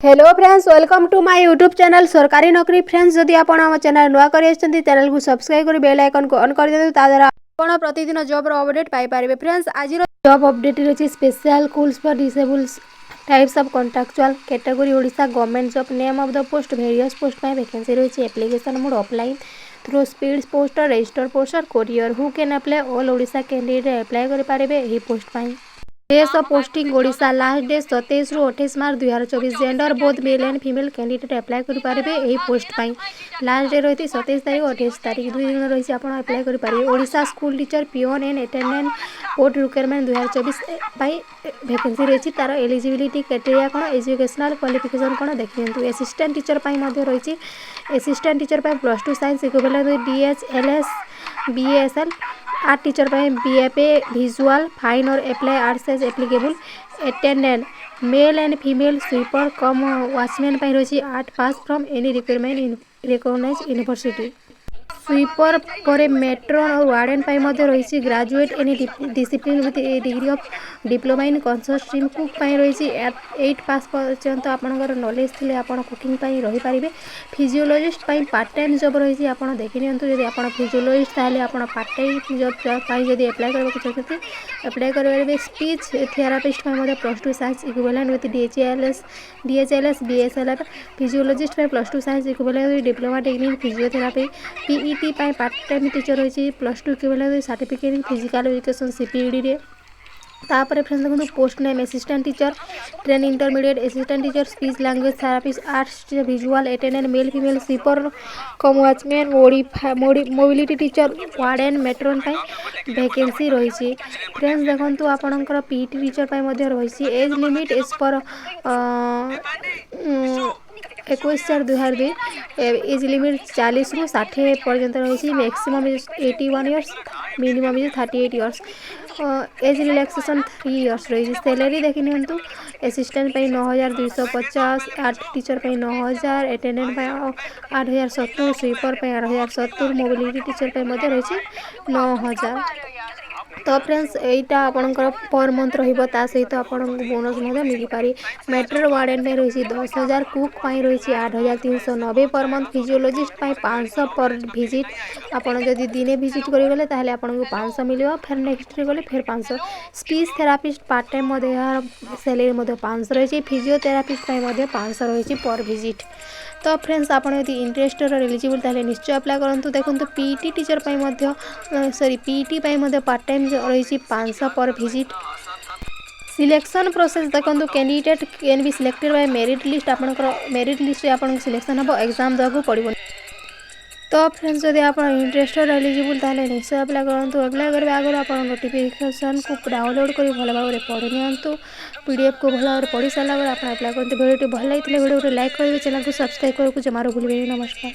Hello friends, welcome to my YouTube channel सरकारी नौकरी। Friends, जदि आपण आम चैनल नुआ कर चैनल को सब्सक्राइब कर बेल आइकन को ऑन कर दियंतु। ताद्वारा आपण प्रतिदिन जॉब रो अपडेट पाई पारिबे। फ्रेंड्स, आज जॉब अपडेट रही special schools for disables types of contractual category Odisha government job name of the post various post में वैकेंसी रही। Application mode offline through speed post or register post or courier who can apply all Odisha candidate apply कर पारिबे एही post पाई। Days of posting Odisha last date 27 रु 28 March 2024। Gender both male and female candidate apply कर पारिबे एही पोस्ट पाई। Last date रही 27 तारीख 28 तारीख 2 दिन रही आपण अप्लाई कर पारिबे। Odisha school teacher peon and attendant post requirement 2024 पाई वैकेंसी रही। तार एलिजिबिलिटी क्राइटेरिया कौन, एजुकेशनल क्वालिफिकेशन कौन देखिए। असिस्टेंट टीचर पाई मध्य रही। असिस्टेंट टीचर पाई +2 science equivalent DHLS BASL। Art teacher पाई BFA विजुअल फाइन और apply arts as applicable. Attendant male and female sweeper cum watchman पाई रही। Art pass from any requirement recognised university. Sweeper पर matron और warden पाई मध्य रही। Graduate any discipline with a degree of diploma in concert stream cook पाई रही। 8 पास पर्यंत आपंकर नॉलेज थे आप कुकिंग पाई रही पारे। फिजियोलॉजिस्ट पाई पार्ट टाइम जॉब रही। आप देखी नियंतु जदि आप फिजियोलॉजिस्ट ताले आप पार्ट टाइम जॉब पाई जदि अप्लाई करबा चाहते अप्लाई कर। स्पीच थेरापिस्ट पाई मध्य +2 science equivalent with DHLS BSLR। Physiologist पाई +2 science equivalent with diploma technique physiotherapy. PET पाई पार्ट टाइम टीचर रही। +2 equivalent certificate in physical education CPED रे। तापर फ्रेंड्स देखो post name assistant teacher train intermediate assistant teacher speech language therapist arts teacher visual attendant male female sweeper cum watchman mobility teacher warden matron पाई vacancy रही। Friends देखो आपणकर PET teacher पाई मध्य रही। Age limit as per 21/4/2002। Age limit 40 रु 60 पर्यंत रही। Maximum is 81 years minimum is 38 years. Age relaxation 3 years रही। सैलरी देखी नियंतु असिस्टेंट पाई 9250। आर्ट टीचर पाई 9000। अटेंडेंट पाई 8070। स्वीपर पाई 8070। मोबिलिटी टीचर पाई मध्य रही 9000। तो फ्रेंड्स एटा आपणकर पर मंथ रहिबो। ता सहित आपण बोनस मध्य मिल पारे। मेट्रो वार्डन में रही 10,000। कुक पाई रही 8,390 पर मंथ। फिजियोलॉजिस्ट पाई 500 पर विजिट। आपन जदि दिने विजिट करि गले ताहले आपन को 500 मिलियो। फिर नेक्स्ट रे गले फिर 500। स्पीच थेरापिस्ट पार्ट टाइम मध्य यार सैलरी मध्य 500 रही। फिजियोथेरापिस्ट पाई मध्य 500 रही पर विजिट। तो फ्रेंड्स आप इंटरेस्टेड और एलिजिबल ताले निश्चय अप्लाई करूँ। देखो PET टीचर पाई मध्य PET पाई मध्य पार्ट टाइम रही 500 पर विजिट। सिलेक्शन प्रोसेस देखो candidate can be selected by merit list. आपनकर मेरिट लिस्ट रे आपन सिलेक्शन हम एग्जाम देबो पड़िबो। तो फ्रेंड्स जदि आप इंटरेस्टेड एलिजिबल ताले निश्चय अप्लाई करूँ। अप्लाई करबे आगर आप नोटिफिकेशन को डाउनलोड कर भल भाव में पढ़ी नियंतु। PDF को भल भाव में पढ़ी सारा आप अप्लाई करते। वीडियो भल लगी वीडियो लाइक करेंगे, चैनल को सब्सक्राइब करके जमार भूलें। नमस्कार।